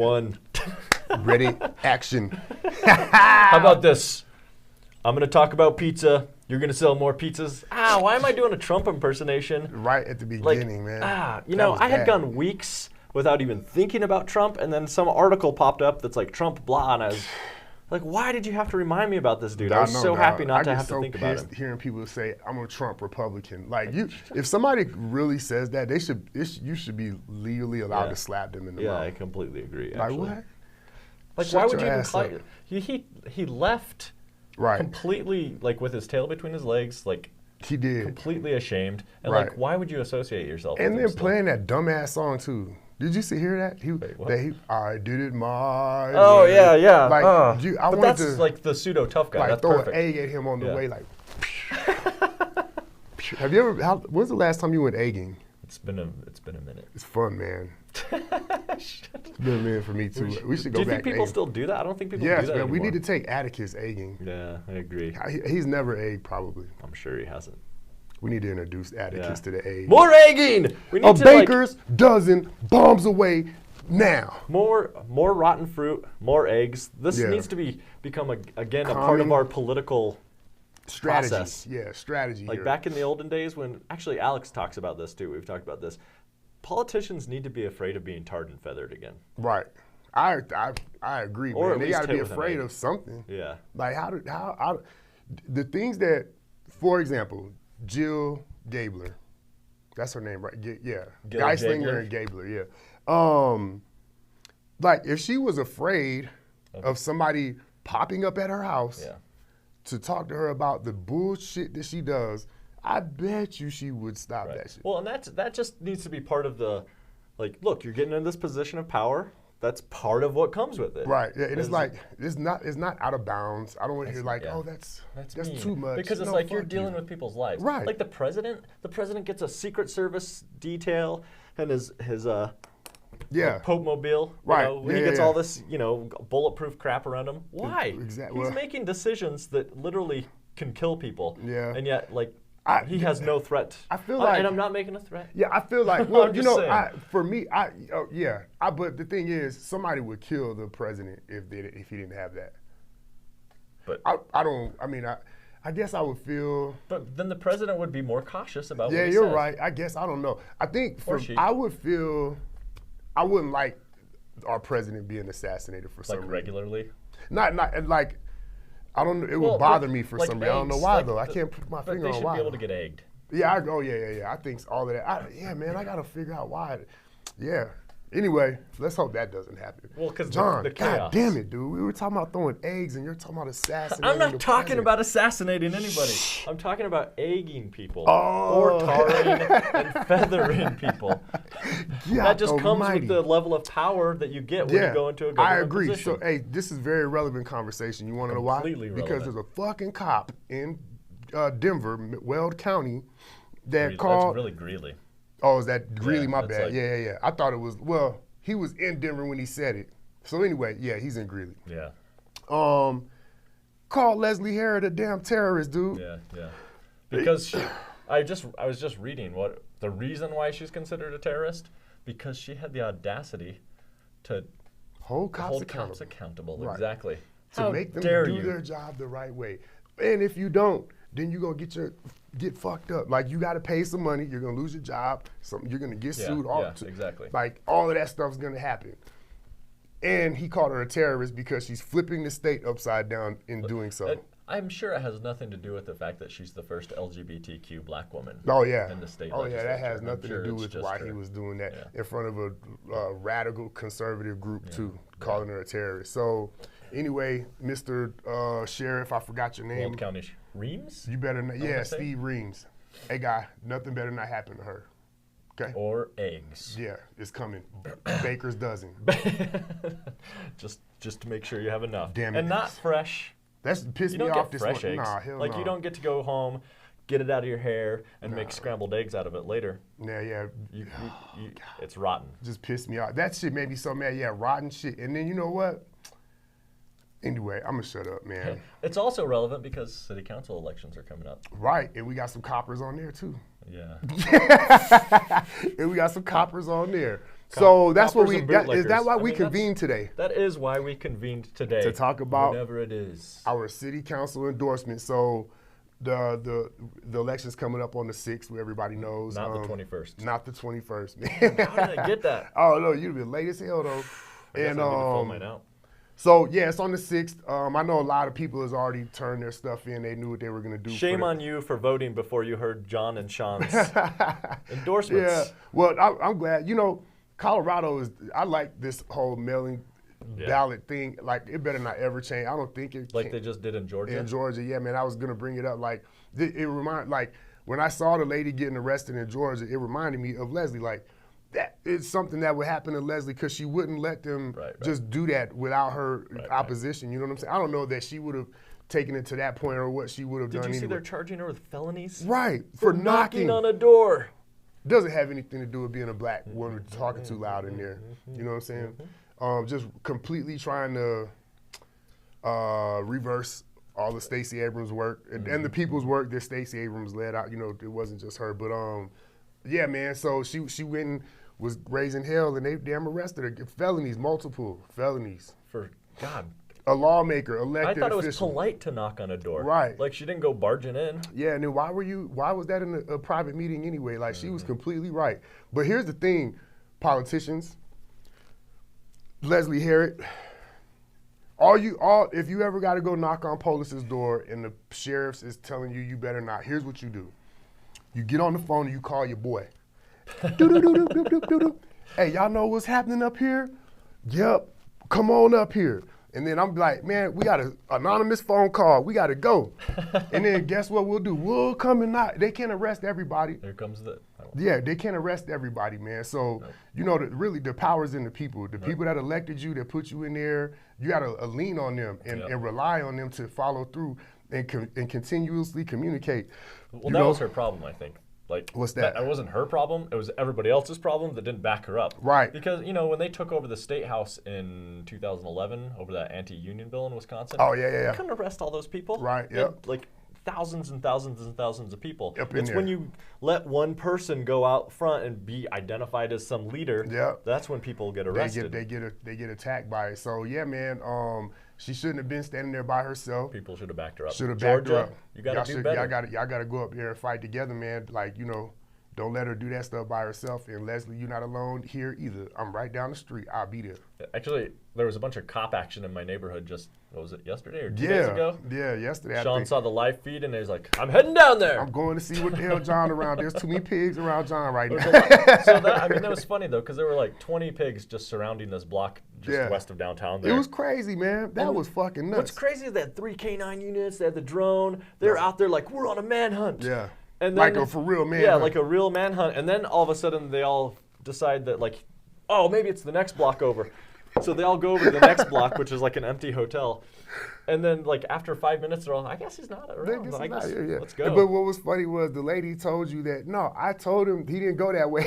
one. Ready, action. How about this? I'm going to talk about pizza. You're going to sell more pizzas. Why am I doing a Trump impersonation? Right at the beginning, man. I had gone weeks without even thinking about Trump, and then some article popped up that's like Trump blah, and I was like, why did you have to remind me about this dude? I was so happy not to have to think about him. Hearing people say, I'm a Trump Republican. Like, if somebody really says that, you should be legally allowed to slap them in the mouth. Yeah, I completely agree, like, what? Like, why would you even call it? He left completely, like, with his tail between his legs, like, he did. Completely ashamed. And, like, why would you associate yourself with him? And then playing that dumbass song, too. Did you hear that? I did it my way. Oh, yeah. Like, but that's like the pseudo tough guy. Like, that's throw perfect. an egg at him on the way, like. Have you ever? When's the last time you went egging? It's been a minute. It's fun, man. It's been a minute for me too. We should go back. Do you think people still do that? I don't think people do that anymore. Yes, man. We need to take Atticus egging. Yeah, I agree. He's never egged, probably. I'm sure he hasn't. We need to introduce Atticus to the egg. More egging! We need a baker's dozen bombs away now. More rotten fruit, more eggs. This needs to become a part of our political process. Yeah, strategy. Like back in the olden days when, actually Alex talks about this too, we've talked about this. Politicians need to be afraid of being tarred and feathered again. Right. I agree, or man. They got to be afraid of something. Yeah. Like how the things that, for example, Jill Gabler, that's her name, right? Yeah. Geislinger and Gabler, yeah. Like if she was afraid of somebody popping up at her house to talk to her about the bullshit that she does, I bet you she would stop that shit. Well, and that just needs to be part of the, like, look, you're getting in this position of power. That's part of what comes with it. Right. Yeah, it's like it's not out of bounds. I don't want to hear like, oh, that's too much. Because it's like you're dealing with people's lives. Right. Like the president gets a Secret Service detail and his Pope Mobile. Right. When he gets all this, bulletproof crap around him. Why? Exactly. He's making decisions that literally can kill people. Yeah. And yet, like, he has no threat. I feel like, and I'm not making a threat. Yeah, I feel like, well, but the thing is, somebody would kill the president if he didn't have that. But I guess I would feel. But then the president would be more cautious about what he says. Yeah, you're says. right. I guess, I don't know. I think I wouldn't like our president being assassinated for some reason. Like regularly? Not like, I don't know. It would bother me for some reason. I don't know why though. I can't put my finger on why. But they should be able to get egged. Yeah. I think all of that. I got to figure out why. Yeah. Anyway, let's hope that doesn't happen. Well, because John, the chaos. God damn it, dude. We were talking about throwing eggs, and you're talking about assassinating. I'm not talking about assassinating anybody. I'm talking about egging people or tarring and feathering people. That just comes with the level of power that you get when you go into a government position. So, hey, this is very relevant conversation. You want to know why? Because there's a fucking cop in Denver, Weld County, that called. That's really Greeley. Oh, is that Greeley? My bad. Like, yeah. I thought it was, he was in Denver when he said it. So anyway, yeah, he's in Greeley. Yeah. Called Leslie Harrod a damn terrorist, dude. Yeah. Because I was just reading what the reason why she's considered a terrorist, because she had the audacity to hold cops accountable. Right. Exactly. To make them do their job the right way. And if you don't, then you're going to get fucked up. Like, you got to pay some money. You're going to lose your job. You're going to get sued. Exactly. Like, all of that stuff's going to happen. And he called her a terrorist because she's flipping the state upside down in doing so. I'm sure it has nothing to do with the fact that she's the first LGBTQ black woman in the state legislature. That has nothing to do with why he was doing that in front of a radical conservative group, too, calling her a terrorist. So, anyway, Mr. Sheriff, I forgot your name. Weld County Reams? You better not. Yeah, Steve Reams. Hey, guy, nothing better not happen to her. Okay? Or eggs. Yeah, it's coming. Baker's dozen. Just to make sure you have enough. Damn it. And not fresh. That's pissed me off. You don't get this fresh one. eggs. Nah, hell like, you don't get to go home, get it out of your hair, and make scrambled eggs out of it later. Yeah. It's rotten. Just pissed me off. That shit made me so mad. Yeah, rotten shit. And then you know what? Anyway, I'm going to shut up, man. It's also relevant because city council elections are coming up. Right, and we got some coppers on there, too. Yeah. And we got some coppers on there. So that's what is that why we convened today? That is why we convened today. To talk about whatever it is. Our city council endorsement. So the election's coming up on the 6th, where everybody knows. Not the 21st. Not the 21st, man. How did I get that? Oh no, you'd been late as hell though. I guess I need to fill mine out. So yeah, it's on the 6th. I know a lot of people has already turned their stuff in. They knew what they were going to do. Shame on you for voting before you heard John and Sean's endorsements. Yeah, well, I'm glad. You know, Colorado is. I like this whole mailing ballot thing. Like, it better not ever change. I don't think it. Like they just did in Georgia. In Georgia, yeah, man. I was going to bring it up. Like, it reminded, like when I saw the lady getting arrested in Georgia, it reminded me of Leslie. Like, that is something that would happen to Leslie because she wouldn't let them just do that without her opposition. You know what I'm saying? I don't know that she would have taken it to that point or what she would have done. Did you see they're charging her with felonies? Right, for knocking on a door. Doesn't have anything to do with being a black woman talking too loud in there. You know what I'm saying? Just completely trying to reverse all the Stacey Abrams work and the people's work that Stacey Abrams led out. You know, it wasn't just her, but yeah, man. So she went and was raising hell, and they damn arrested her. Felonies, multiple felonies. For God. A lawmaker, elected official. I thought it was polite to knock on a door. Right. Like, she didn't go barging in. Yeah, and then why was that in a private meeting anyway? Like, she was completely right. But here's the thing, politicians, Leslie Herod, if you ever got to go knock on police's door and the sheriff is telling you you better not, here's what you do. You get on the phone and you call your boy. Hey, y'all know what's happening up here? Yep, come on up here. And then I'm like, man, we got an anonymous phone call. We got to go. And then guess what we'll do? We'll come and knock. They can't arrest everybody. There comes the... Yeah, they can't arrest everybody, man. So, you know, really the power's in the people. The people that elected you, that put you in there, you got to lean on them and rely on them to follow through and continuously communicate. Well, that was her problem, I think. Like, what's that? It wasn't her problem. It was everybody else's problem that didn't back her up. Right. Because, you know, when they took over the state house in 2011 over that anti-union bill in Wisconsin. Oh, yeah. They couldn't arrest all those people. Right, yep. Like, thousands and thousands and thousands of people. It's there. When you let one person go out front and be identified as some leader, that's when people get arrested. They get attacked by it. So, yeah, man, she shouldn't have been standing there by herself. People should have backed her up. Should have backed her up. You got to do better. Y'all got to go up there and fight together, man. Like, you know, don't let her do that stuff by herself. And Leslie, you're not alone here either. I'm right down the street. I'll be there. Actually, there was a bunch of cop action in my neighborhood just, what was it, yesterday or 2 days ago? Yeah, yesterday. Sean saw the live feed and he was like, I'm heading down there. I'm going to see what the hell John around. There's too many pigs around John right now. So that was funny though, because there were like 20 pigs just surrounding this block just west of downtown there. It was crazy, man. That was fucking nuts. What's crazy is they had 3 K9 units, they had the drone. They're out there like, we're on a manhunt. Yeah. And then, like a for real manhunt. Yeah, like a real manhunt. And then all of a sudden they all decide that like, oh, maybe it's the next block over. So they all go over to the next block, which is like an empty hotel. And then, like, after 5 minutes, they're all, I guess he's not around. Let's go. But what was funny was the lady told you that, no, I told him he didn't go that way.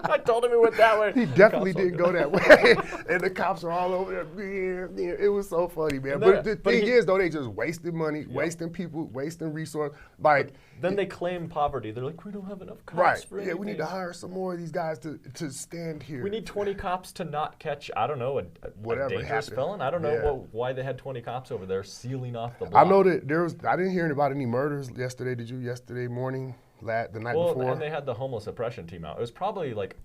I told him he went that way. He definitely didn't go that way. And the cops are all over there. It was so funny, man. But the thing is, though, they just wasted money, wasting people, wasting resources. Like, then they claim poverty. They're like, we don't have enough cops for anything. We need to hire some more of these guys to stand here. We need 20 cops to not catch, I don't know, a dangerous felon. I don't know why they had 20 cops over there sealing off the block. I know that I didn't hear about any murders yesterday. Did you yesterday morning, the night before? Well, and they had the homeless oppression team out. It was probably like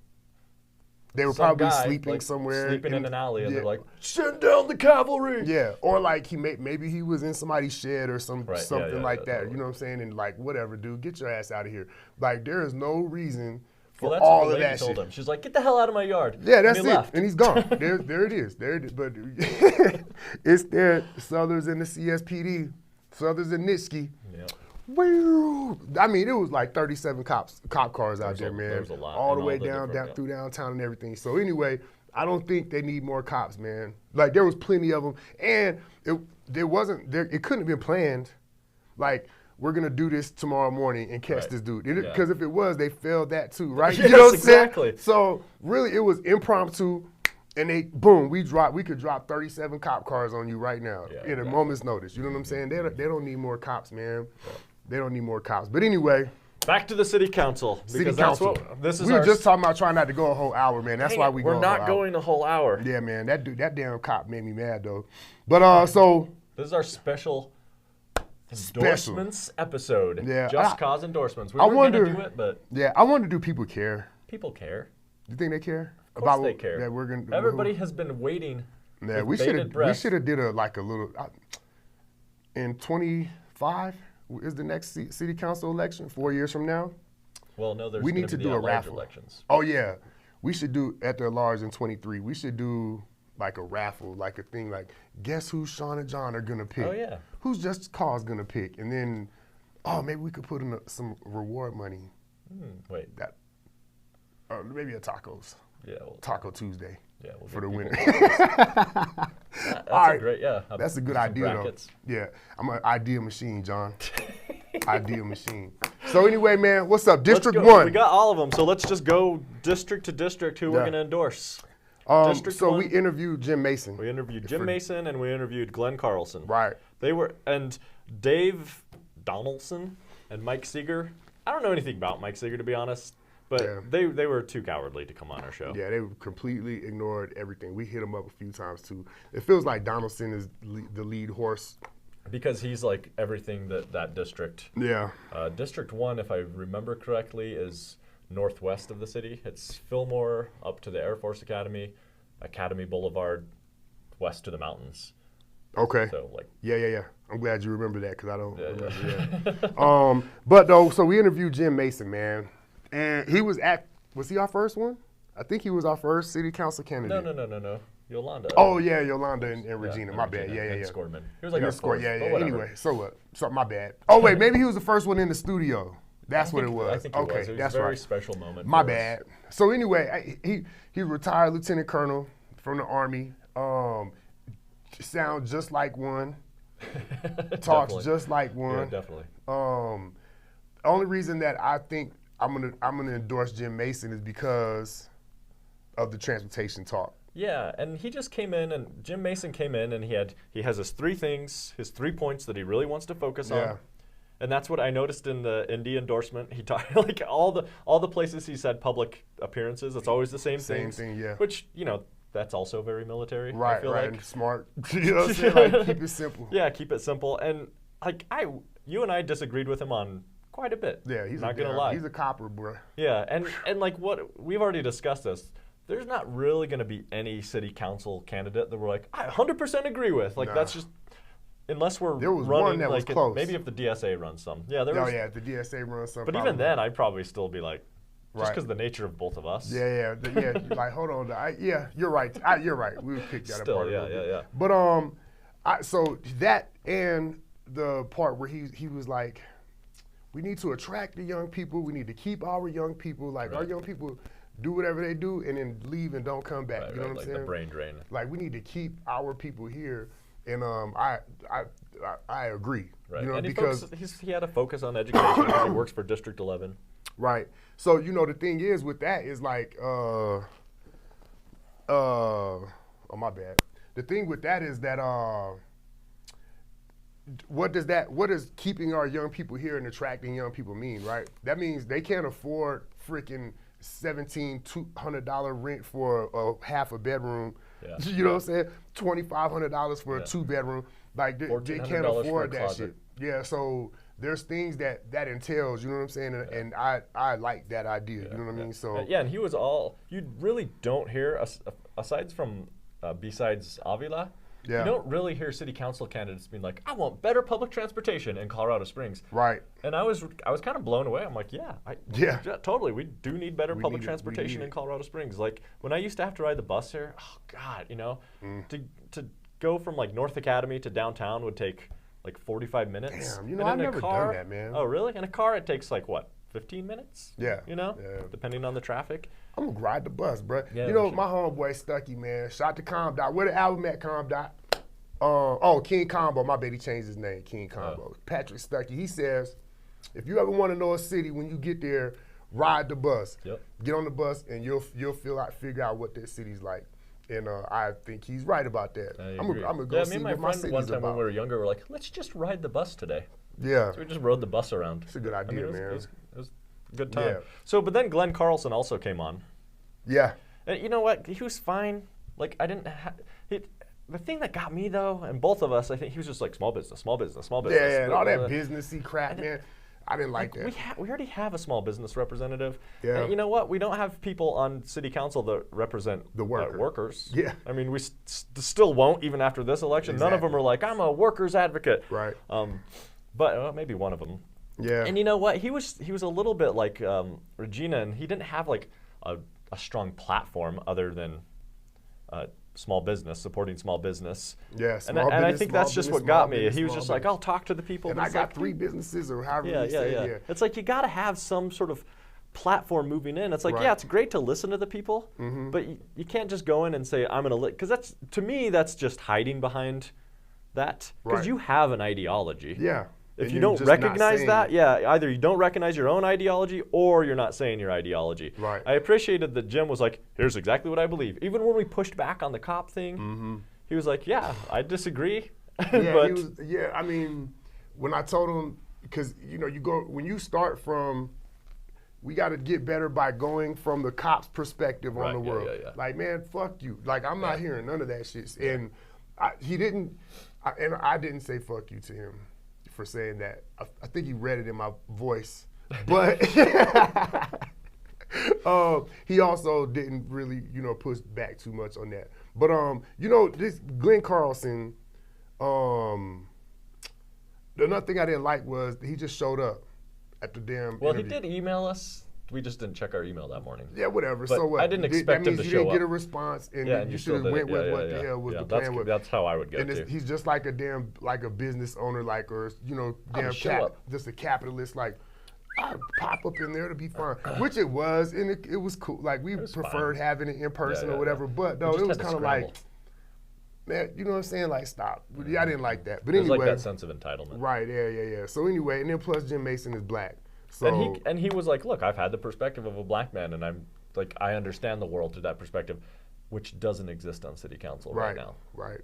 they were probably sleeping somewhere. Sleeping in an alley, and they're like, send down the cavalry. Yeah, or like maybe he was in somebody's shed or something like that. You know what I'm saying? And like, whatever, dude, get your ass out of here. Like, there is no reason for all of that shit. She's like, get the hell out of my yard. Yeah, that's it. Left. And he's gone. There it is. But it's there. Southers and the CSPD. Southers and Nitsky. Yeah. I mean, it was like 37 cop cars out there, man. There was a lot. All the way down through downtown and everything. So anyway, I don't think they need more cops, man. Like, there was plenty of them. And it couldn't have been planned. Like, we're going to do this tomorrow morning and catch this dude. Because if it was, they failed that too, right? Yes, you know what I'm exactly. saying? So really, it was impromptu, and we could drop 37 cop cars on you right now in a moment's notice. You know what I'm saying? They don't need more cops, man. They don't need more cops. But anyway, Back to the city council. City council. This is we were just talking about trying not to go a whole hour, man. That's why we're not going a whole hour. Yeah, man. That damn cop made me mad though. But so this is our special endorsements episode. Yeah, Just COS endorsements. We were going to do it, but yeah, I wonder, do people care? People care. You think they care? Of course they care. That we're gonna. Everybody has been waiting. Yeah, we should have did a little. In 25 is the next city council election. 4 years from now. Well, no, we need to do a raffle. Elections. Oh yeah, we should do at the large in 23. We should do like a raffle, like a thing, like guess who Sean and John are gonna pick. Oh yeah. Who's Just COS gonna pick, and then maybe we could put in some reward money. Wait. That. Maybe a tacos. Yeah. Well, Taco Tuesday. Yeah, we'll for the winner. That's great. Yeah. That's a good idea brackets. Though. Yeah, I'm an idea machine, John. Idea machine. So anyway, man, what's up? District 1. We got all of them, so let's just go district to district who we're going to endorse. So we interviewed Jim Mason. We interviewed Jim Mason and we interviewed Glenn Carlson. Right. And Dave Donaldson and Mike Seeger. I don't know anything about Mike Seeger, to be honest. But they were too cowardly to come on our show. Yeah, they completely ignored everything. We hit them up a few times, too. It feels like Donaldson is the lead horse. Because he's like everything that district. Yeah. District 1, if I remember correctly, is northwest of the city. It's Fillmore up to the Air Force Academy, Academy Boulevard, west to the mountains. Okay. So like. Yeah. I'm glad you remember that because I don't remember that. But though, so we interviewed Jim Mason, man. And he was he our first one? I think he was our first city council candidate. No. Yolanda. Oh, yeah, Yolanda and Regina. My bad. Yeah. Scoreman. He was like our fourth. Yeah. Anyway, so what? So my bad. Oh, wait, maybe he was the first one in the studio. That's what it was. I think it was. It was a very special moment. My bad. So anyway, he retired lieutenant colonel from the Army. Sounds just like one. Talks just like one. Yeah, definitely. Only reason that I think I'm gonna endorse Jim Mason is because of the transportation talk. Yeah, and he just came in, and Jim Mason came in, and he has his 3 things, his 3 points that he really wants to focus on. And that's what I noticed in the Indy endorsement. He talked like all the places he said public appearances. It's always the same things. Same thing, yeah. Which that's also very military. Right, I feel right, like. Smart. You know what I'm saying? Like, keep it simple. Yeah, keep it simple. And like you and I disagreed with him on quite a bit. Yeah, he's not gonna lie. He's a copper, bro. Yeah, and like what we've already discussed this. There's not really going to be any city council candidate that we're like, I 100% agree with. Like that's just unless we're there was running one that like was close. Maybe if the DSA runs some. Yeah, there was. Yeah, if the DSA runs some. But even then, I'd probably still be like, just because the nature of both of us. Yeah. Like, hold on. You're right. You're right. We would pick that apart. Yeah. But so that and the part where he was like, we need to attract the young people. We need to keep our young people. Like our young people do whatever they do and then leave and don't come back. You know what I'm saying? Like the brain drain. Like we need to keep our people here, and I agree. Right. You know, and because he had a focus on education because he works for District 11. Right. So the thing is with that is like oh my bad. The thing with that is that what does keeping our young people here and attracting young people mean, right? That means they can't afford freaking $1,700 rent for a half a bedroom. Yeah. You know what I'm saying? $2,500 for a 2-bedroom. Like they can't afford that shit. Yeah. So there's things that entails. You know what I'm saying? And I like that idea. You know what I mean? So and he was you really don't hear aside from besides Avila. Yeah. You don't really hear city council candidates being like, I want better public transportation in Colorado Springs. Right. And I was kind of blown away. I'm like, yeah, totally. We do need better public transportation in Colorado Springs. Like when I used to have to ride the bus here, oh God, to go from like North Academy to downtown would take like 45 minutes. Damn, I've never done that, man. Oh, really? In a car, it takes like what? 15 minutes? Yeah. Depending on the traffic. I'm gonna ride the bus, bro. Yeah, my homeboy Stucky, man. Shout to Comdot. Where the album at, Comdot? King Combo. My baby changed his name, King Combo. Patrick Stucky. He says, if you ever want to know a city, when you get there, ride the bus. Yep. Get on the bus, and you'll figure out what that city's like. And I think he's right about that. I'm gonna go see me and my what my friend city's one time about. when we were younger, we're like, let's just ride the bus today. Yeah. So we just rode the bus around. It's a good idea, man. It was a good time. Yeah. So, but then Glenn Carlson also came on. Yeah. And you know what? He was fine. Like, I didn't the thing that got me, though, and both of us, I think he was just like, small business, small business, small business. Yeah, and all that businessy crap, man. I didn't like that. We already have a small business representative. Yeah. And you know what? We don't have people on city council that represent the workers. Yeah. I mean, we still won't, even after this election. Exactly. None of them are like, I'm a workers advocate. Right. But maybe one of them. Yeah. And you know what? He was a little bit like Regina, and he didn't have like a strong platform other than small business, supporting small business. Yeah, and I think that's just what got me. He was just like, I'll talk to the people. And I got 3 businesses or however you say it. Yeah. It's like you got to have some sort of platform moving in. It's like, yeah, it's great to listen to the people, but you can't just go in and say, I'm going to, because to me, that's just hiding behind that. Because you have an ideology. Yeah. If you don't recognize that, either you don't recognize your own ideology or you're not saying your ideology. Right. I appreciated that Jim was like, here's exactly what I believe. Even when we pushed back on the cop thing, he was like, yeah, I disagree. Yeah, I mean, when I told him, because, when you start from, we got to get better by going from the cop's perspective on the world. Yeah. Like, man, fuck you. Like, I'm not hearing none of that shit. And I didn't say fuck you to him for saying that. I think he read it in my voice, but he also didn't really, push back too much on that. But this Glenn Carlson, the another thing I didn't like was he just showed up at the damn interview. He did email us. We just didn't check our email that morning. Yeah, whatever. But so what? I didn't expect him to show up. That means you didn't get a response, and you should have went with what the hell was the plan with. That's how I would go too. He's just like a business owner, just a capitalist. Like, I'd pop up in there to be fun, which it was, and it was cool. Like, we preferred having it in person or whatever, but no, it was kind of like, man, you know what I'm saying? Like, stop. I didn't like that. But anyway, it was like that sense of entitlement. Right? Yeah. So anyway, and then plus Jim Mason is black. So, and he was like, look, I've had the perspective of a black man, and I'm like, I understand the world to that perspective, which doesn't exist on city council right now. Right.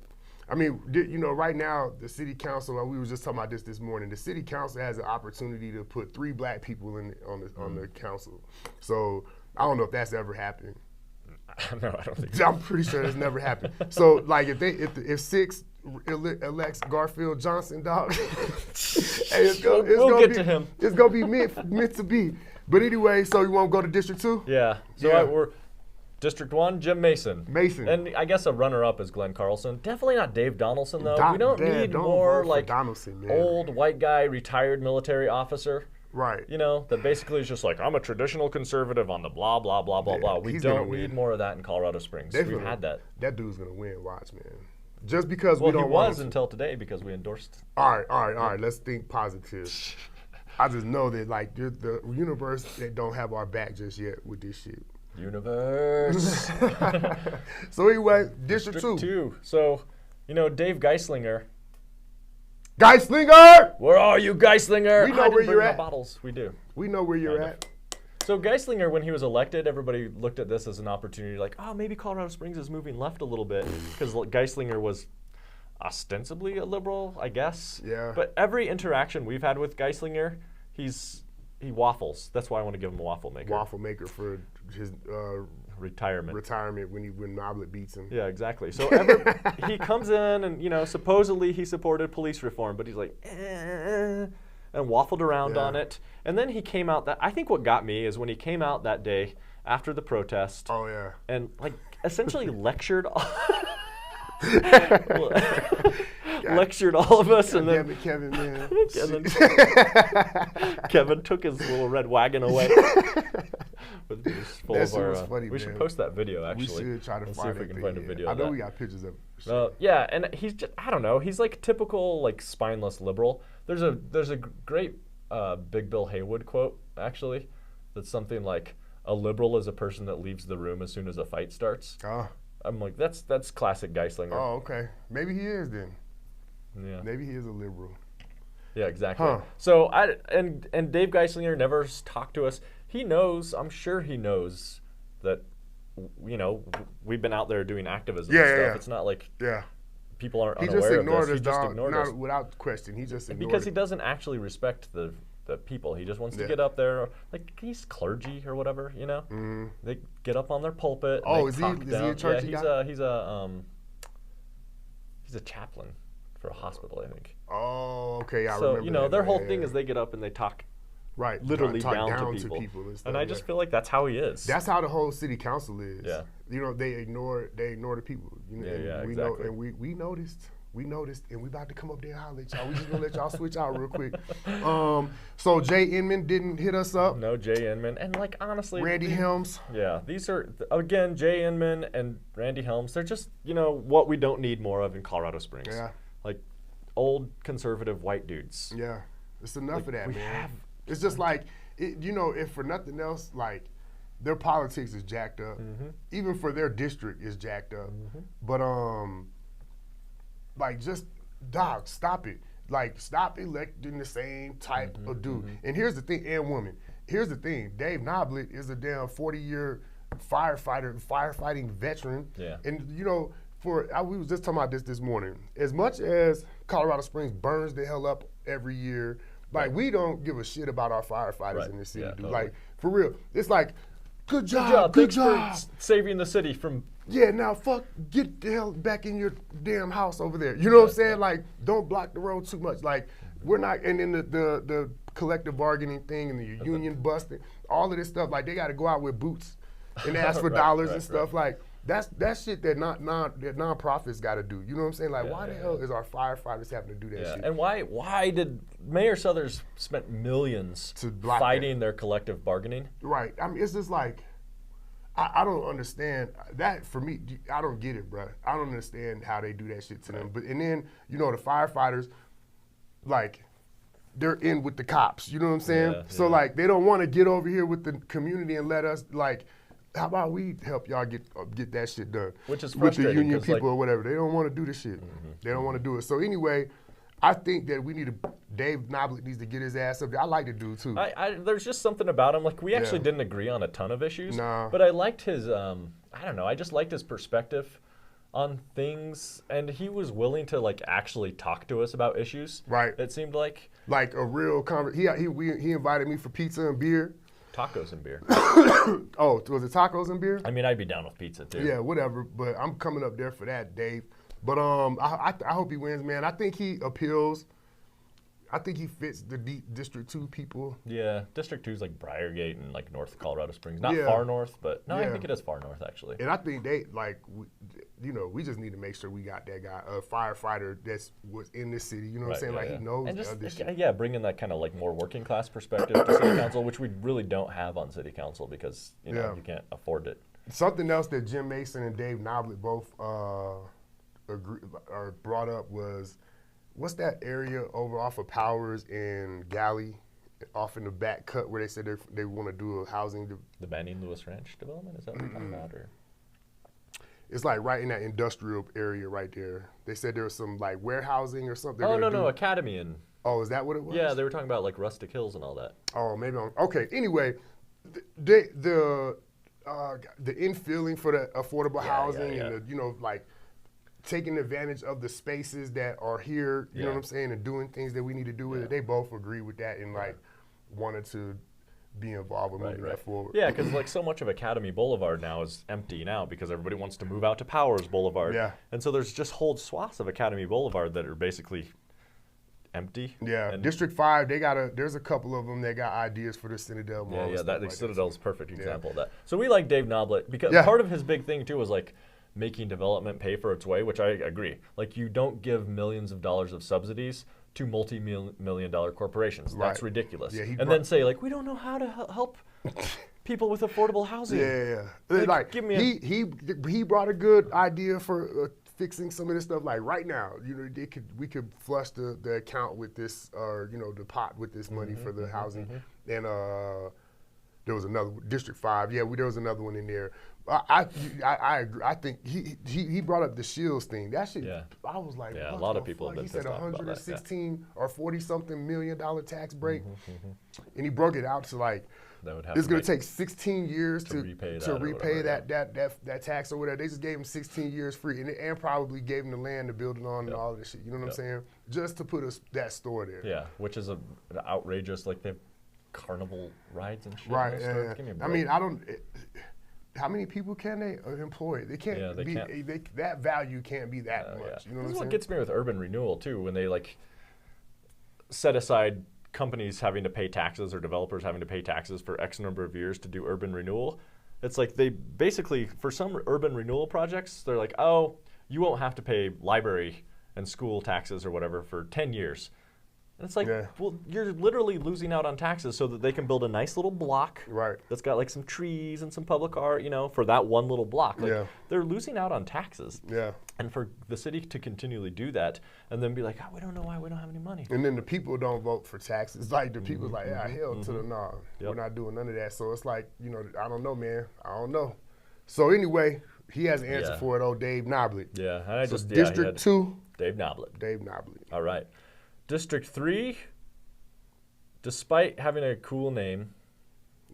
I mean, right now, the city council, we were just talking about this morning, the city council has an opportunity to put 3 black people on the council. So I don't know if that's ever happened. No, I don't think so. I'm pretty sure it's never happened. So, like, if 6 elects Garfield Johnson, dog, we'll get to him. It's gonna be meant to be. But anyway, so you want to go to District 2? Yeah. So we're District 1, Jim Mason. And I guess a runner-up is Glenn Carlson. Definitely not Dave Donaldson, though. We don't need more like old white guy, retired military officer. Right. That basically is just like, I'm a traditional conservative on the blah, blah, blah, blah, blah. We don't need more of that in Colorado Springs. We've had that. That dude's going to win, watch, man. Just because we don't want he was until today because we endorsed. All right. Let's think positive. I just know that, like, the universe, they don't have our back just yet with this shit. Universe. So anyway, District 2. So, Dave Geislinger. Geislinger! Where are you, Geislinger? We know where you're at. Bottles. We do. We know where you're at. So Geislinger, when he was elected, everybody looked at this as an opportunity, like, oh, maybe Colorado Springs is moving left a little bit, because Geislinger was ostensibly a liberal, I guess. Yeah. But every interaction we've had with Geislinger, he waffles. That's why I want to give him a waffle maker. Waffle maker for his retirement when Noblet beats him. Yeah, exactly. So he comes in and supposedly he supported police reform, but he's like, and waffled around on it. And then he came out I think what got me is when he came out that day after the protest. Oh yeah. And like essentially lectured. Lectured all of us, and then Kevin, man. Kevin took his little red wagon away. Was funny, we should post that video, actually. We should try to see if we can find a video. I know we got pictures of it. Yeah, and he's just, I don't know, he's like typical like spineless liberal. There's a great Big Bill Haywood quote, actually, that's something like, a liberal is a person that leaves the room as soon as a fight starts. Oh. I'm like, that's classic Geislinger. Oh, okay. Maybe he is then. Yeah. Maybe he is a liberal. Yeah, exactly. Huh. So and Dave Geislinger never talked to us. He knows, I'm sure he knows that, we've been out there doing activism and stuff. Yeah. It's not like people aren't he unaware just ignored of this. us, He just dog. ignored Not us. without question. He just ignored because it. he doesn't actually respect the people. He just wants to get up there, like he's clergy or whatever, you know. Mm-hmm. They get up on their pulpit. And Oh, is he a churchy guy? He's a chaplain for a hospital, I think. Oh, okay. I so remember that. their whole thing is they get up and they talk. Right, literally talk down to people and stuff. And I just feel like that's how he is. That's how the whole city council is. Yeah. They ignore the people. You know, exactly. Know, and we noticed, and we about to come up there and holler at y'all. We just gonna let y'all switch out real quick. So Jay Inman didn't hit us up. No, Jay Inman, and like honestly, Randy Helms. Yeah, these are again Jay Inman and Randy Helms. They're just what we don't need more of in Colorado Springs. Yeah. Like old conservative white dudes. Yeah, it's enough of that, man. Have, it's just like if for nothing else, like their politics is jacked up. Mm-hmm. Even for their district is jacked up. Mm-hmm. But like just dog, stop it. Like stop electing the same type of dude. Mm-hmm. And here's the thing, and woman. Here's the thing. Dave Noblet is a damn 40-year firefighting veteran. Yeah. And we was just talking about this morning. As much as Colorado Springs burns the hell up every year, like we don't give a shit about our firefighters in this city, dude. Totally. Like for real, it's like, good job. Thanks for saving the city from. Yeah, now get the hell back in your damn house over there. You know what I'm saying? Like, don't block the road too much. Like, we're not, and then the collective bargaining thing and the union busting, all of this stuff. Like, they got to go out with boots and ask for dollars and stuff. Like, that's shit that nonprofits got to do. You know what I'm saying? Like, why the hell is our firefighters having to do that shit? And why did Mayor Suthers spent millions fighting their collective bargaining? Right. I mean, it's just like, I don't understand that. For me, I don't get it, bro. I don't understand how they do that shit to them. But and then the firefighters, like, they're in with the cops. You know what I'm saying? Yeah, so like, they don't want to get over here with the community and let us like. How about we help y'all get that shit done? Which is with the frustrating, union people or whatever. They don't want to do the shit. Mm-hmm. They don't want to do it. So anyway, I think that Dave Noblet needs to get his ass up there. I like the dude too. There's just something about him. Like we actually didn't agree on a ton of issues. No. But I liked his. I don't know. I just liked his perspective on things, and he was willing to like actually talk to us about issues. Right. It seemed like a real he invited me for pizza and beer. Tacos and beer. Oh, was it tacos and beer? I mean, I'd be down with pizza too. Yeah, whatever. But I'm coming up there for that, Dave. But I hope he wins, man. I think he appeals. I think he fits the District 2 people. Yeah, District 2 is like Briargate and like North Colorado Springs. Not far north, but I think it is far north actually. And I think they we just need to make sure we got that guy, a firefighter was in this city. You know what I'm saying? Like he knows this shit. Bringing that kind of like more working class perspective to city council, which we really don't have on city council because you can't afford it. Something else that Jim Mason and Dave Noblet both brought up was, what's that area over off of Powers and Galley, off in the back cut where they said they want to do a housing? The Banning Lewis Ranch development, is that what you're talking about? Or? It's like right in that industrial area right there. They said there was some like warehousing or something. Oh, no, Academy and. Oh, is that what it was? Yeah, they were talking about like Rustic Hills and all that. Oh, maybe okay. Anyway, the infilling for the affordable housing and the, like taking advantage of the spaces that are here, you know what I'm saying, and doing things that we need to do with it. They both agree with that and like wanted to be involved with moving that forward. Yeah, because like so much of Academy Boulevard now is empty now because everybody wants to move out to Powers Boulevard. Yeah. And so there's just whole swaths of Academy Boulevard that are basically empty. Yeah, and District 5, there's a couple of them that got ideas for the Citadel Mall. Yeah, the Citadel's a perfect example of that. So we like Dave Noblet because part of his big thing too was like making development pay for its way, which I agree. Like you don't give millions of dollars of subsidies to multi-million-dollar corporations. That's ridiculous. Yeah, then say like, we don't know how to help people with affordable housing. Yeah. Like give me he brought a good idea for fixing some of this stuff. Like right now, we could flush the account with this, or the pot with this money for the housing. And there was another District 5. Yeah, there was another one in there. I agree. I think he brought up the Shields thing. That shit. Yeah. I was like, a lot of people have been pissed off about that. He said $116 or $40-something million tax break, and he broke it out to like that would have. It's going to take 16 years to repay that that tax or whatever. They just gave him 16 years free, and probably gave him the land to build it on and all of this shit. You know what I'm saying? Just to put that store there. Yeah, which is an outrageous. Like they have carnival rides and shit. Right. I mean, how many people can they employ? They can't. Yeah, they can't. That value can't be that much. Yeah. You know this is what what gets me with urban renewal too. When they like set aside companies having to pay taxes or developers having to pay taxes for X number of years to do urban renewal. It's like they basically, for some urban renewal projects, they're like, oh, you won't have to pay library and school taxes or whatever for 10 years. And it's like, well, you're literally losing out on taxes so that they can build a nice little block that's got like some trees and some public art, you know, for that one little block. Like, they're losing out on taxes. Yeah. And for the city to continually do that and then be like, oh, we don't know why we don't have any money. And then the people don't vote for taxes. Like the people like, hell to the no. We're not doing none of that. So it's like, you know, I don't know, man. I don't know. So anyway, he has an answer for it, Dave Noblet. Yeah. And I so just, District 2. Dave Noblet. Dave Noblet. All right. District 3, despite having a cool name,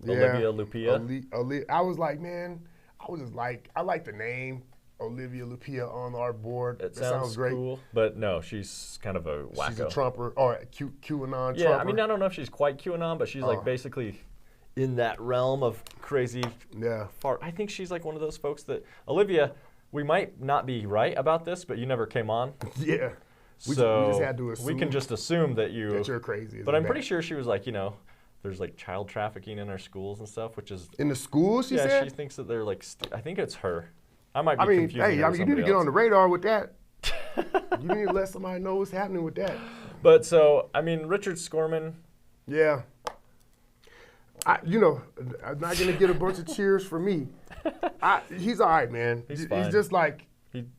Olivia Lupia. I was like, man, I like the name Olivia Lupia on our board. It sounds great. Cool, but no, she's kind of a wacko. She's a Trumper, or a QAnon Yeah, Trumper. I mean, I don't know if she's quite QAnon, but she's like basically in that realm of crazy. Yeah. I think she's like one of those folks that, Olivia, we might not be right about this, but you never came on. Yeah. We just had to assume. We can just assume that you're crazy. But I'm pretty sure she was like, you know, there's like child trafficking in our schools and stuff, which is in the schools. She said. Yeah, she thinks that they're like. I think it's her. I might be confusing her with you need to somebody get else. on the radar with that. You need to let somebody know what's happening with that. But so, I mean, Richard Skorman. Yeah. I'm not gonna get a bunch of cheers for me. He's all right, man. He's fine. He's just like.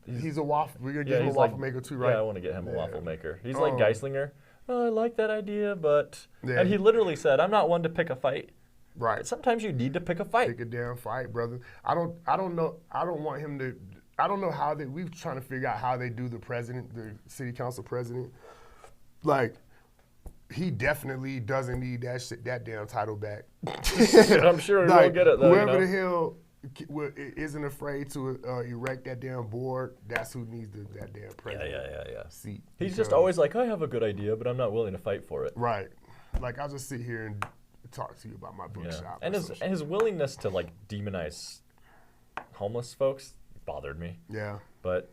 He's a waffle. We're gonna get him a waffle maker too, right? Yeah, I want to get him a waffle maker. He's like Geislinger. Oh, I like that idea, but and he literally said, "I'm not one to pick a fight." Right. But sometimes you need to pick a fight. Pick a damn fight, brother. I don't know. I don't want him to. I don't know how they. We're trying to figure out how they do the president, the city council president. Like, he definitely doesn't need that damn title back. I'm sure he'll get it though. Whoever the hell isn't afraid to erect that damn board, that's who needs that damn president seat. He's just always like, I have a good idea, but I'm not willing to fight for it. Right. Like, I'll just sit here and talk to you about my bookshop. And his willingness to like demonize homeless folks bothered me. Yeah. But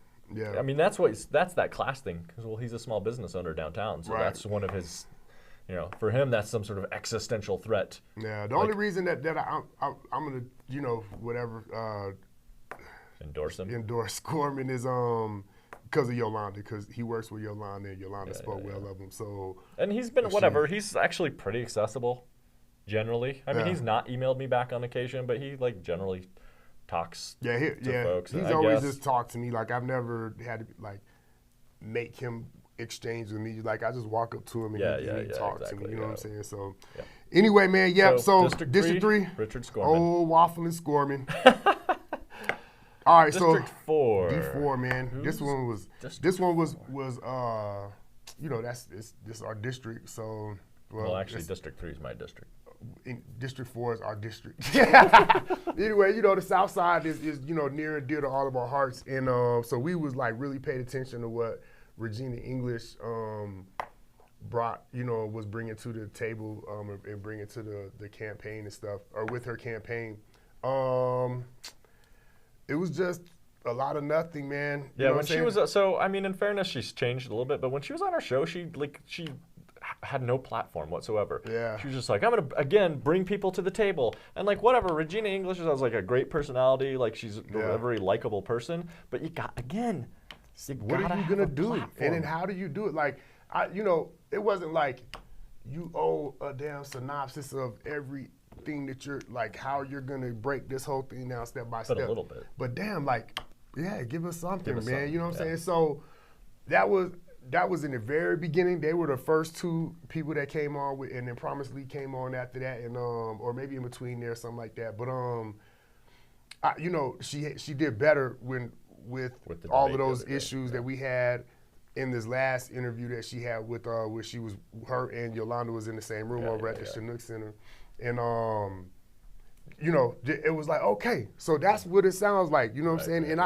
I mean, that's that class thing, because he's a small business owner downtown, so that's one of his. You know, for him, that's some sort of existential threat. Yeah, the only reason that I'm gonna, whatever. Endorse him. Endorse Skorman is because of Yolanda, because he works with Yolanda, and Yolanda spoke well of him. So. And he's been he's actually pretty accessible, generally. I mean, he's not emailed me back on occasion, but he like generally talks to folks. He's always just talked to me. Like, I've never had to like make him exchange with me. Like, I just walk up to him and he talks to me. You know what I'm saying? So, anyway, man, so District 3, Richard Skorman. Oh, Waffle and Skorman. All right, District 4. D4, man. This one was this our district. So, well actually, District 3 is my district. District 4 is our district. Anyway, the South Side is near and dear to all of our hearts, and so we was like really paid attention to what Regina English was bringing to the table and bringing to the campaign and stuff, or with her campaign. It was just a lot of nothing, man. Yeah, when she was so I mean, in fairness, she's changed a little bit, but when she was on our show, she had no platform whatsoever. Yeah. She was just like, I'm gonna again bring people to the table, and like whatever. Regina English has like a great personality, like she's a very likable person, but what are you gonna do? And then how do you do it? Like, it wasn't like you owe a damn synopsis of everything that you're like, how you're gonna break this whole thing down step by step. But a little bit. But damn, like, give us something, man. You know what I'm saying? So that was in the very beginning. They were the first two people that came on with, and then Promise Lee came on after that, and or maybe in between there, something like that. But she did better with all of those issues that we had in this last interview that she had with where her and Yolanda was in the same room over at the Chinook Center. And you know, it was like, okay, so that's what it sounds like. You know what I'm saying? And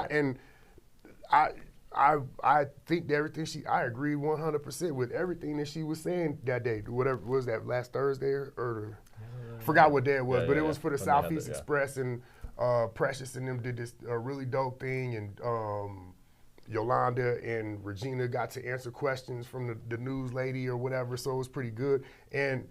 I think that I agree 100% with everything that she was saying that day. Whatever was that, last Thursday or forgot what day it was, but it was for the Southeast Express, and Precious and them did this really dope thing, and Yolanda and Regina got to answer questions from the news lady or whatever, so it was pretty good. And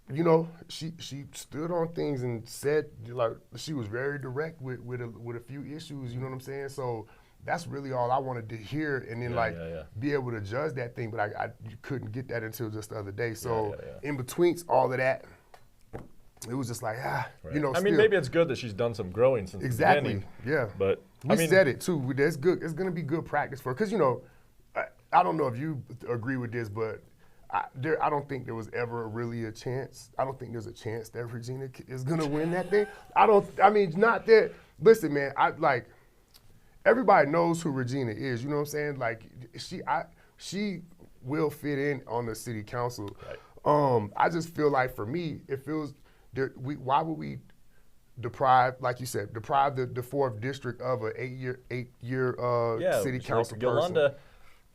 you know, she stood on things and said, like, she was very direct with a few issues. You know what I'm saying? So that's really all I wanted to hear, and then be able to judge that thing. But I couldn't get that until just the other day. So in between all of that, it was just like, you know. I mean, maybe it's good that she's done some growing since the beginning. Yeah. But we said it too. It's good. It's going to be good practice for her, because you know, I don't know if you agree with this, but I don't think there was ever really a chance. I don't think there's a chance that Regina is going to win that thing. I mean, not that. Listen, man, everybody knows who Regina is. You know what I'm saying? Like, she will fit in on the city council. Right. I just feel like, for me, it feels, why would we deprive the 4th district of an 8-year city council person? Yolanda,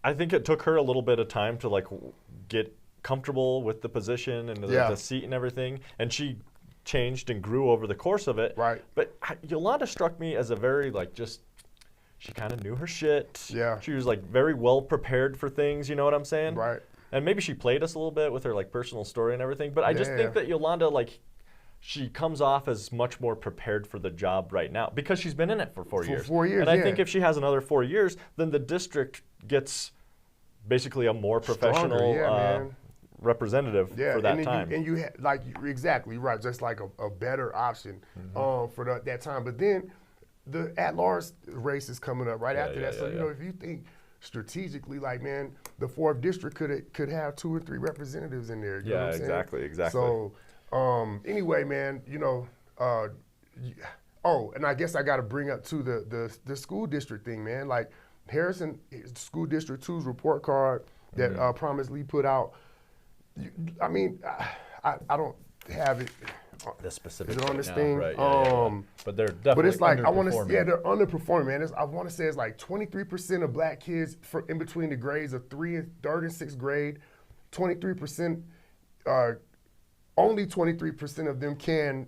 I think it took her a little bit of time to like get comfortable with the position and the seat and everything, and she changed and grew over the course of it. Right. But Yolanda struck me as a very she kind of knew her shit. Yeah. She was like very well prepared for things. You know what I'm saying? Right. And maybe she played us a little bit with her like personal story and everything. But I just think that Yolanda, she comes off as much more prepared for the job right now because she's been in it for 4 years. 4 years, and I think if she has another 4 years, then the district gets basically a more professional representative for that time. And you exactly right, just like a better option for that time. But then the at-large race is coming up after that. So you know, if you think strategically, like, man, the 4th district could have 2 or 3 representatives in there. You know what I'm saying? Exactly. So anyway, man, you know, and I guess I got to bring up too the school district thing, man. Like, Harrison School District 2's report card that Promise Lee put out. I mean, I don't have it. The specific on this thing, right, but they're definitely. But it's like they're underperforming, man. I want to say it's like 23% of black kids in between the grades of 3rd and 6th grade. 23%, only 23% of them can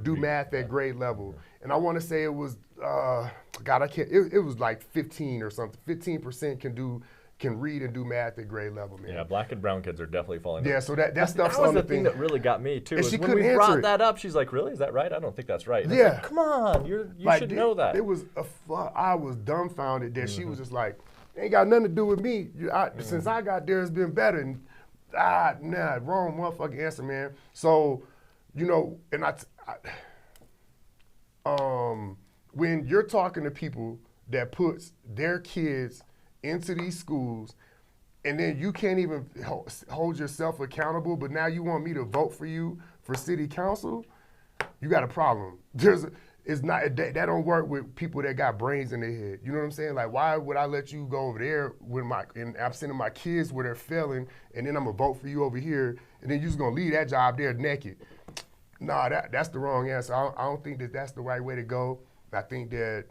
do math at grade level, and I want to say it was God, I can't. It was like 15 or something. 15% can read and do math at grade level, man. Yeah, black and brown kids are definitely falling. Yeah, so that stuff's on the thing that really got me too. And she when we brought that up, she's like, "Really? Is that right? I don't think that's right." And like, come on, you should know that. It was I was dumbfounded that she was just like, "Ain't got nothing to do with me. Since I got there, it's been better." And wrong motherfucking answer, man. So, you know, and when you're talking to people that puts their kids into these schools, and then you can't even hold yourself accountable, but now you want me to vote for you for city council, you got a problem. That don't work with people that got brains in their head. You know what I'm saying? Like, why would I let you go over there and I'm sending my kids where they're failing, and then I'm gonna vote for you over here, and then you're just gonna leave that job there naked? Nah, that's the wrong answer. I don't think that's the right way to go. I think that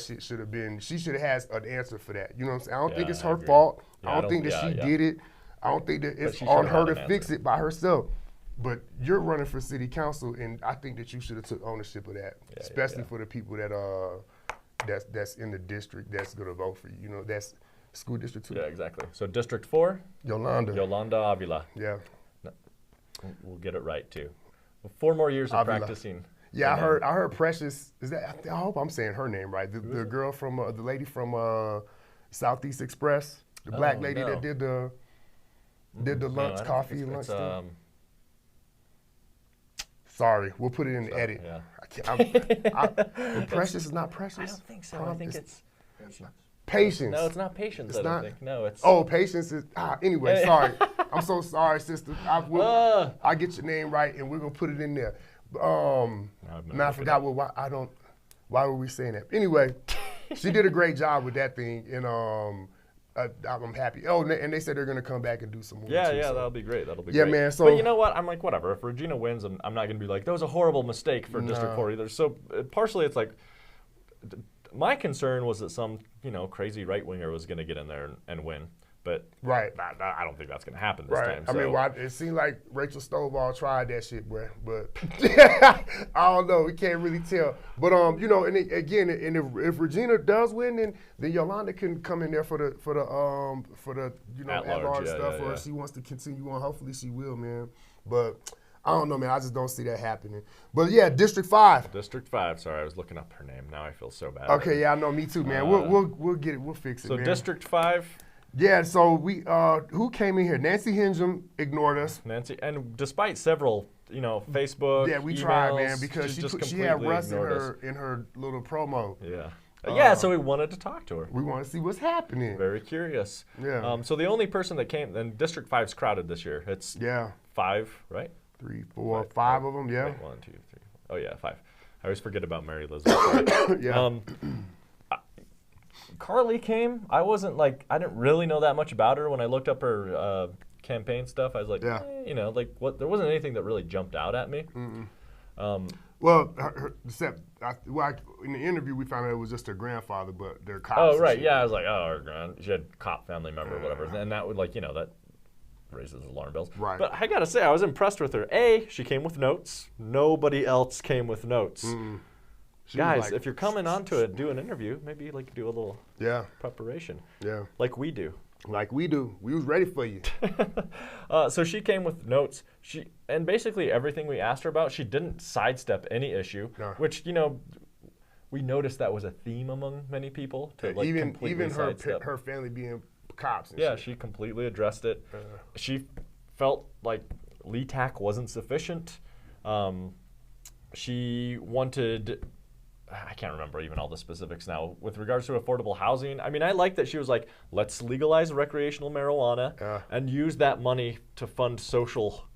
shit should have been, she should have had an answer for that. You know what I'm saying? I don't think it's her fault. I don't think that she did it. I don't think that it's on her to fix it by herself. But you're running for city council, and I think that you should have took ownership of that, especially for the people that's in the district that's going to vote for you. You know, that's school district 2. Yeah, exactly. So District 4? Yolanda Avila. Yeah. No, we'll get it right, too. 4 more years of practicing. Yeah, I heard Precious. I hope I'm saying her name right. The girl from the lady from Southeast Express, the black lady that did the lunch coffee and lunch thing. Sorry, we'll put it in the edit. Precious is not Precious. I don't think so. I think it's Patience. No, it's not Patience. I don't think. No, it's. Oh, Patience is. Anyway, sorry. I'm so sorry, sister. I'll get your name right, and we're gonna put it in there. I forgot why were we saying that? Anyway, she did a great job with that thing, and I'm happy. Oh, and they said they're gonna come back and do some more. Yeah, too, yeah, so. that'll be great. That'll be great. Yeah, man. So, but you know what? I'm like, whatever. If Regina wins, I'm not gonna be like, that was a horrible mistake for District 4 either. So partially, it's like, my concern was that some crazy right winger was gonna get in there and win. But I don't think that's going to happen this time. I mean, it seemed like Rachel Stovall tried that shit, bro. But I don't know. We can't really tell. But and if Regina does win, then Yolanda can come in there for the at-large stuff, or if she wants to continue on. Hopefully she will, man. But I don't know, man. I just don't see that happening. But yeah, District 5. District 5. Sorry, I was looking up her name. Now I feel so bad. Okay, yeah, I know. Me too, man. We'll get it. We'll fix it. So man. District 5. Yeah, so we who came in here? Nancy Hingham ignored us. Nancy, and despite several, Facebook. Yeah, we emails, tried, man, because she had Russ in ignored her little promo. Yeah. So we wanted to talk to her. We want to see what's happening. Very curious. Yeah. So the only person that came, and District 5's crowded this year. It's 5, right? 3, 4, 5 of them. Yeah. Wait, 1, 2, 3. Oh yeah, 5. I always forget about Mary Elizabeth. Yeah. Carly came. I didn't really know that much about her when I looked up her campaign stuff. I was like, what? There wasn't anything that really jumped out at me. Well, in the interview we found out it was just her grandfather, but they're cops. Oh right, yeah. I was like, she had a cop family member or whatever, and that would that raises alarm bells. Right. But I gotta say, I was impressed with her. She came with notes. Nobody else came with notes. Guys, if you're coming onto it, do an interview. Maybe do a little preparation. Yeah. Like we do. We was ready for you. So she came with notes. And basically everything we asked her about, she didn't sidestep any issue. No. Which we noticed that was a theme among many people. Even her family being cops. And shit. She completely addressed it. She felt like LETAC wasn't sufficient. She wanted. I can't remember even all the specifics now. With regards to affordable housing, I mean, I like that she was like, let's legalize recreational marijuana and use that money to fund social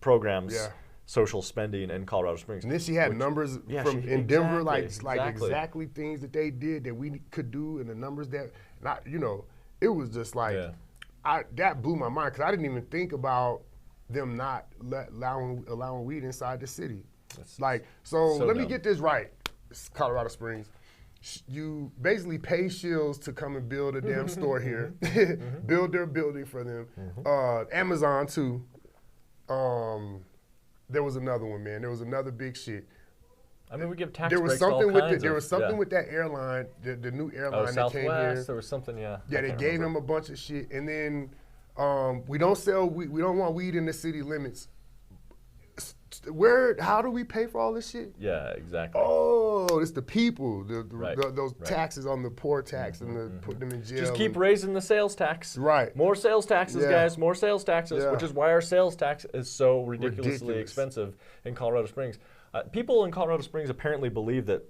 programs, social spending in Colorado Springs. And then she had numbers in Denver, exactly things that they did that we could do, and the numbers that, it was just like, that blew my mind, because I didn't even think about them not allowing weed inside the city. So let me get this right. Colorado Springs, you basically pay Shills to come and build a damn store here, build their building for them. Amazon too. There was another one, man. There was another big shit. I mean, we give tax breaks to all kinds There was something with that airline, the new airline that came here. There was something, Yeah, they gave them a bunch of shit, and then we don't sell weed. We don't want weed in the city limits. How do we pay for all this shit? Yeah, exactly. Oh, it's the people, those taxes on the poor tax and put them in jail. Just keep raising the sales tax. Right. More sales taxes, guys. More sales taxes, which is why our sales tax is so ridiculously expensive in Colorado Springs. People in Colorado Springs apparently believe that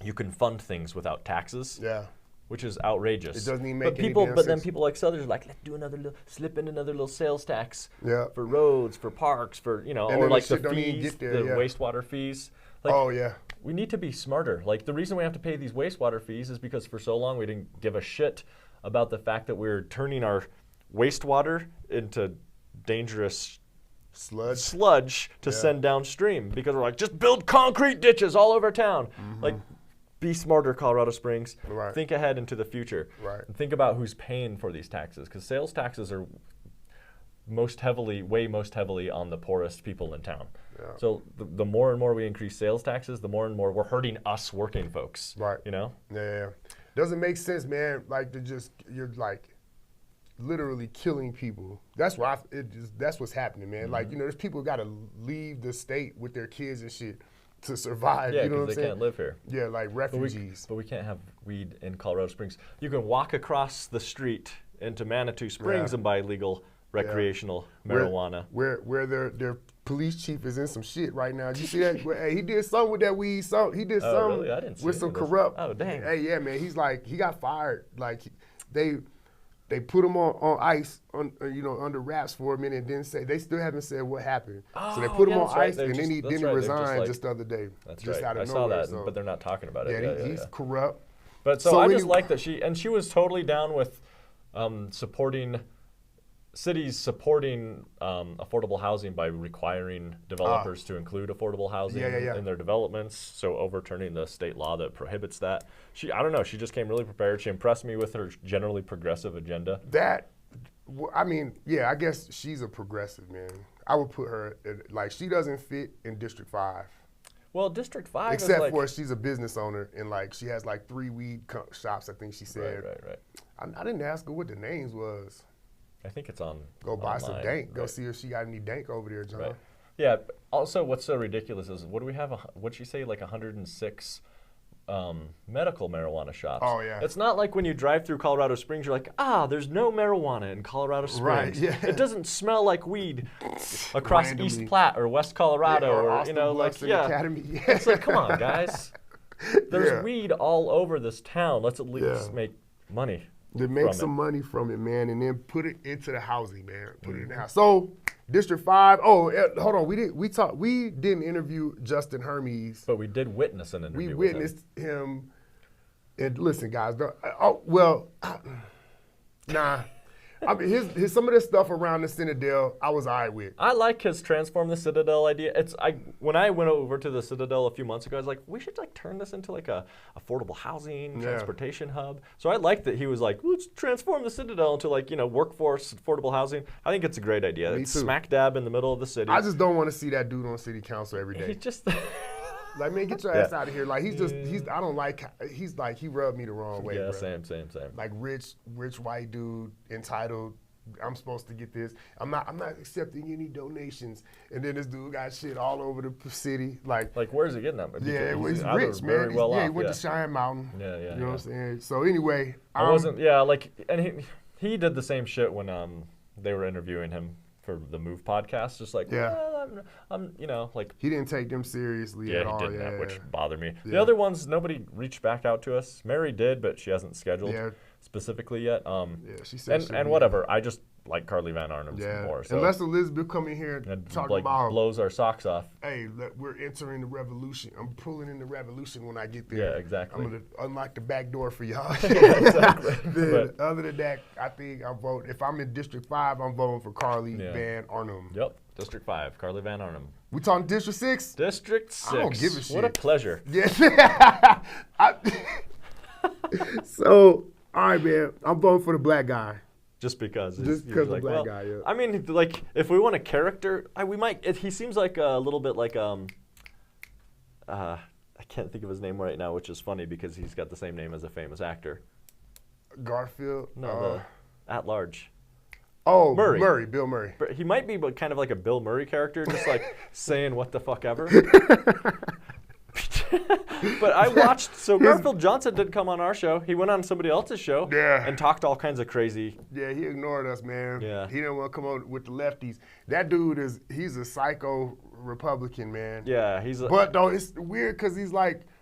you can fund things without taxes. Yeah. Which is outrageous. It doesn't even make any sense. But then sense. people like Southerners are like, let's do slip in another little sales tax for roads, for parks, for or like the fees, the wastewater fees. We need to be smarter. Like the reason we have to pay these wastewater fees is because for so long we didn't give a shit about the fact that we're turning our wastewater into dangerous sludge to send downstream, because we're like, just build concrete ditches all over town. Like, be smarter, Colorado Springs. Right. Think ahead into the future. Right. And think about who's paying for these taxes, because sales taxes are most heavily on the poorest people in town. Yeah. So the more and more we increase sales taxes, the more and more we're hurting us working folks. Right. Yeah. Doesn't make sense, man. Like you're like literally killing people. That's what's happening, man. Like there's people got to leave the state with their kids and shit to survive. Yeah, you know what I'm saying? They can't live here. Yeah, like refugees. But we can't have weed in Colorado Springs. You can walk across the street into Manitou Springs and buy legal recreational marijuana. Where their police chief is in some shit right now. Did you see that? Hey, he did something with that weed. He did something really? I didn't see with some corrupt. Oh, dang. Hey, yeah, man. He's like, he got fired. Like they put him on ice, under wraps for a minute, and then they still haven't said what happened. So they put him on ice, and then he resigned just the other day. That's just right. out of I nowhere, saw that, but they're not talking about it. Yeah, he's corrupt. But so I just like that she was totally down with cities supporting affordable housing by requiring developers to include affordable housing in their developments, so overturning the state law that prohibits that. I don't know, she just came really prepared. She impressed me with her generally progressive agenda. I guess she's a progressive, man. I would put her, she doesn't fit in District 5. Well, District 5 except for she's a business owner, and she has 3 weed shops, I think she said. Right. I didn't ask her what the names was. I think it's on. Go buy some dank. Go see if she got any dank over there, John. Right. Yeah. Also, what's so ridiculous is what do we have? What'd she say? 106 medical marijuana shops. Oh yeah. It's not like when you drive through Colorado Springs, you're like, there's no marijuana in Colorado Springs. Right. Yeah. It doesn't smell like weed across East Platte or West Colorado or Academy. Yeah. It's like, come on, guys. There's weed all over this town. Let's at least make money. To make some money from it, man, and then put it into the housing, man. Put it in the house. So, District 5. Oh, hold on. We didn't interview Justin Hermes, but we did witness an interview. We witnessed him. And listen, guys. Nah. I mean, some of this stuff around the Citadel, I was all right with. I like his transform the Citadel idea. When I went over to the Citadel a few months ago, I was like, we should turn this into a affordable housing transportation hub. So I like that he was like, let's transform the Citadel into workforce affordable housing. I think it's a great idea. It's smack dab in the middle of the city. I just don't want to see that dude on city council every day. He just. Man, get your ass out of here. He rubbed me the wrong way, Yeah, bro. same. Rich white dude, entitled, I'm supposed to get this. I'm not accepting any donations. And then this dude got shit all over the city. Where's he getting that? He's rich, man. He went to Cheyenne Mountain. Yeah. You know what I'm saying? So anyway. And he did the same shit when they were interviewing him for the Move podcast, he didn't take them seriously at all. He didn't, which bothered me. The other ones, nobody reached back out to us. Mary did, but she hasn't scheduled specifically yet. She said and whatever. I just like Carly Van Arnhem more. So. Unless Elizabeth come in here and talk about blows our socks off. Hey, we're entering the revolution. I'm pulling in the revolution when I get there. Yeah, exactly. I'm gonna unlock the back door for y'all. Exactly. Other than that, I think I'm voting. If I'm in District 5, I'm voting for Carly Van Arnhem. Yep. District 5, Carly Van Arnhem. We talking District 6? District 6. I don't give a shit. What a pleasure. Yeah. So, all right, man. I'm voting for the black guy. Just because. The black guy, yeah. I mean, if we want a character, we might. He seems like a little bit like I can't think of his name right now, which is funny because he's got the same name as a famous actor. Garfield? No, the at large. Oh, Murray. Bill Murray. He might be kind of like a Bill Murray character, just saying what the fuck ever. But I watched, Garfield Johnson didn't come on our show. He went on somebody else's show and talked all kinds of crazy. Yeah, he ignored us, man. Yeah. He didn't want to come on with the lefties. That dude he's a psycho Republican, man. Yeah, But though, it's weird because he's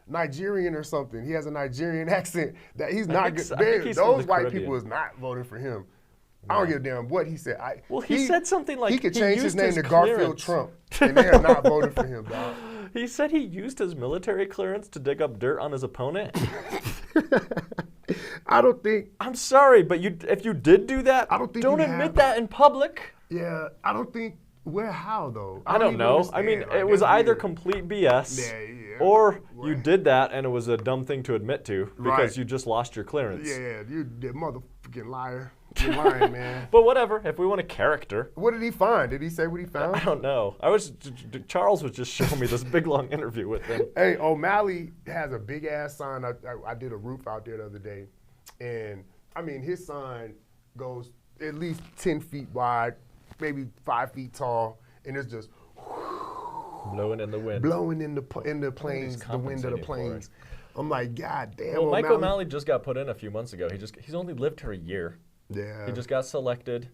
Nigerian or something. He has a Nigerian accent that he's not good. Those white people is not voting for him. No. I don't give a damn what he said. He said something like he could change his name to Garfield Trump, and they are not voting for him, dog. He said he used his military clearance to dig up dirt on his opponent. I don't think. I'm sorry, but if you did do that, don't admit that in public. Yeah, I don't think. How though? I don't know. Understand. I mean, it was either complete BS, or you did that and it was a dumb thing to admit to because you just lost your clearance. Yeah, you motherfucking liar. You're lying, man. But whatever. If we want a character. What did he find? Did he say what he found? I don't know. Charles was just showing me this big long interview with him. Hey, O'Malley has a big ass sign. I did a roof out there the other day, and I mean his sign goes at least 10 feet wide, maybe 5 feet tall, and it's just blowing in the wind, blowing in the planes, the wind of the planes. I'm like, God damn. Well, Mike O'Malley just got put in a few months ago. He's only lived here a year. Yeah. He just got selected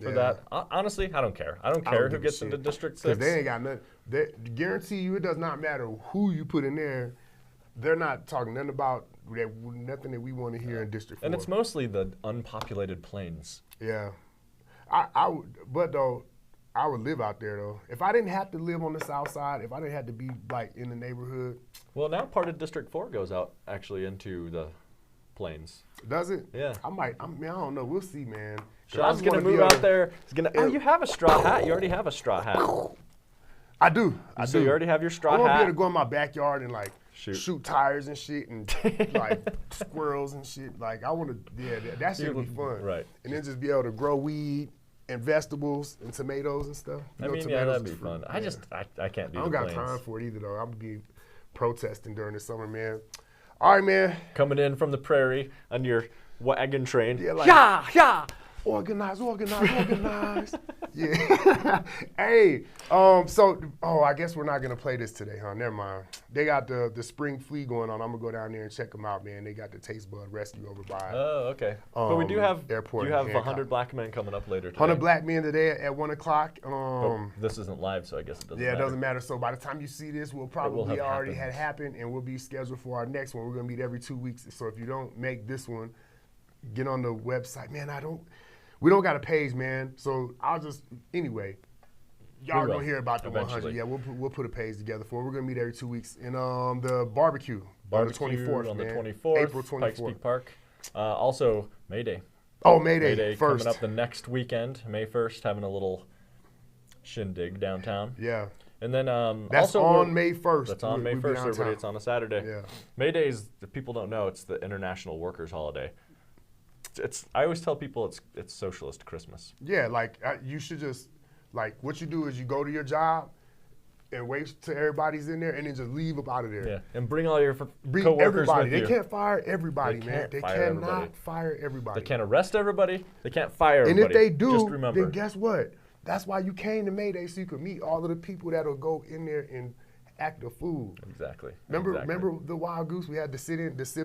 for that. Honestly, I don't care. I don't care who gets into District 6. Because they ain't got nothing. They guarantee you it does not matter who you put in there. They're not talking nothing about nothing that we want to hear in District 4. And it's mostly the unpopulated plains. Yeah. I would live out there, though. If I didn't have to live on the south side, if I didn't have to be, in the neighborhood. Well, now part of District 4 goes out, actually, into the planes. Does it? Yeah. I don't know. We'll see, man. Sean's going to move out there. He's gonna. Oh, you have a straw hat. You already have a straw hat. I do. So you already have your straw hat. I want to be able to go in my backyard and like shoot tires and shit and like squirrels and shit. Like I want to, that shit would be fun. Right. And then just be able to grow weed and vegetables and tomatoes and stuff. I mean, yeah, that'd be fun. I can't do. I don't got time for it either though. I'm gonna be protesting during the summer, man. All right, man. Coming in from the prairie on your wagon train. Yeah, like, yeah. Organize. Yeah. Hey, I guess we're not gonna play this today, huh? Never mind. They got the spring flea going on. I'm gonna go down there and check them out, man. They got the Taste Bud Rescue over by. Oh, okay. But we do have airport. You have 100 Black Men coming up later today. 100 Black Men today at 1 o'clock. But this isn't live, so I guess it doesn't matter. Yeah, it doesn't matter. So by the time you see this, we'll probably already had happened, and we'll be scheduled for our next one. We're gonna meet every 2 weeks. So if you don't make this one, get on the website, man. We don't got a page, man. So anyway, y'all are gonna hear about the eventually. 100. Yeah, we'll put a page together for it. We're gonna meet every 2 weeks. And the barbecue on the 24th, on man. the 24th, April 24th. Pikes Peak Park. Also, May Day. Oh, May Day first. Coming up the next weekend, May 1st, having a little shindig downtown. Yeah. And then that's also on May 1st. That's on May 1st, everybody. It's on a Saturday. Yeah. May Day is, if people don't know, it's the International Workers' Holiday. I always tell people it's socialist Christmas. Yeah, like you should just, like what you do is you go to your job and wait till everybody's in there and then just leave up out of there. Yeah, and bring all your coworkers everybody. with you. They can't fire everybody, man. They cannot fire everybody. They can't arrest everybody. They can't fire everybody. And if they do, just remember, then guess what? That's why you came to May Day, so you could meet all of the people that'll go in there and act a fool. Exactly. Remember the Wild Goose? We had to sip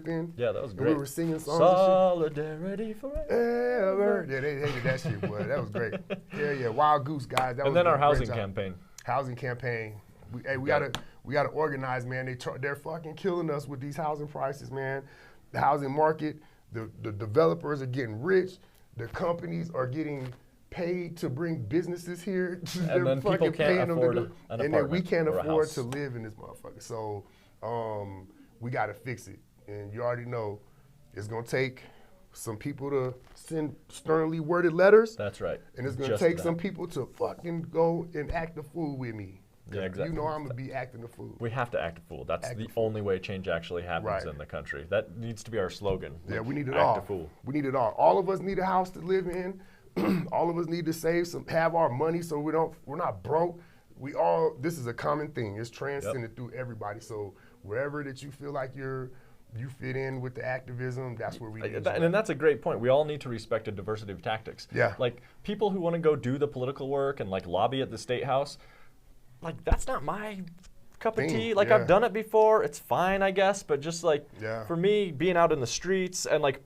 in. Yeah, that was great. We were singing songs. Solidarity forever. Yeah, they hated that shit, boy. That was great. Yeah, Wild Goose, guys. And then our housing campaign. Housing campaign. We gotta organize, man. They're fucking killing us with these housing prices, man. The housing market, the developers are getting rich. The companies are getting paid to bring businesses here. And then people can't afford an apartment. And then we can't afford to live in this motherfucker. So we got to fix it. And you already know it's going to take some people to send sternly worded letters. That's right. And it's going to take some people to fucking go and act the fool with me. Yeah, exactly. You know I'm going to be acting the fool. We have to act a fool. That's the only way change actually happens in the country. That needs to be our slogan. Yeah, we need it all. Act a fool. We need it all. All of us need a house to live in. All of us need to save have our money so we're not broke. This is a common thing. It's transcended through everybody. So wherever that you feel like you fit in with the activism, that's where we need to. And that's a great point. We all need to respect a diversity of tactics. Yeah. Like people who want to go do the political work and like lobby at the State House, like that's not my cup of tea. Like I've done it before. It's fine, I guess. But just like for me, being out in the streets and like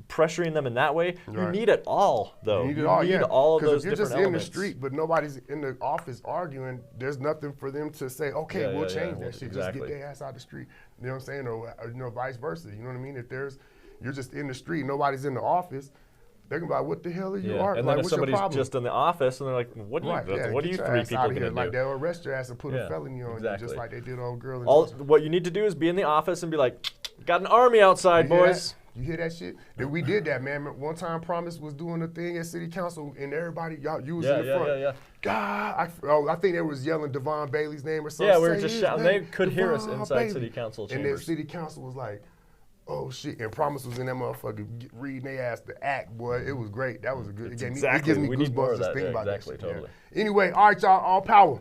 pressuring them in that way, you need it all, though. You need all of those different elements. Because if you're just in the street, but nobody's in the office arguing, there's nothing for them to say, okay, we'll change that shit. Just get their ass out the street. You know what I'm saying? Or vice versa. You know what I mean? If you're just in the street, nobody's in the office, they're going to be like, what the hell are you arguing? And then if somebody's just in the office and they're like, what are you three people going to do? Like they'll arrest your ass and put a felony on you, just like they did old girl. What you need to do is be in the office and be like, got an army outside, boys. You hear that shit? We did that, man. One time Promise was doing a thing at City Council and everybody, you was in the front. God, I think they was yelling Devon Bailey's name or something. Yeah, we were just shouting. They could hear us inside City Council chambers. And then City Council was like, oh shit. And Promise was in that motherfucker reading their ass the act, boy. It was great. That was a good, it gives me goosebumps just thinking about that shit. Totally. Yeah. Anyway, all right, y'all, all power.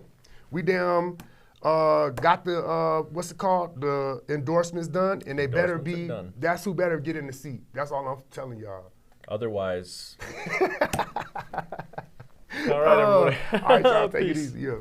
We got the what's it called? The endorsements done, and they better be. That's who better get in the seat. That's all I'm telling y'all. Otherwise. All right, everybody. All right, y'all, take it easy. Yeah.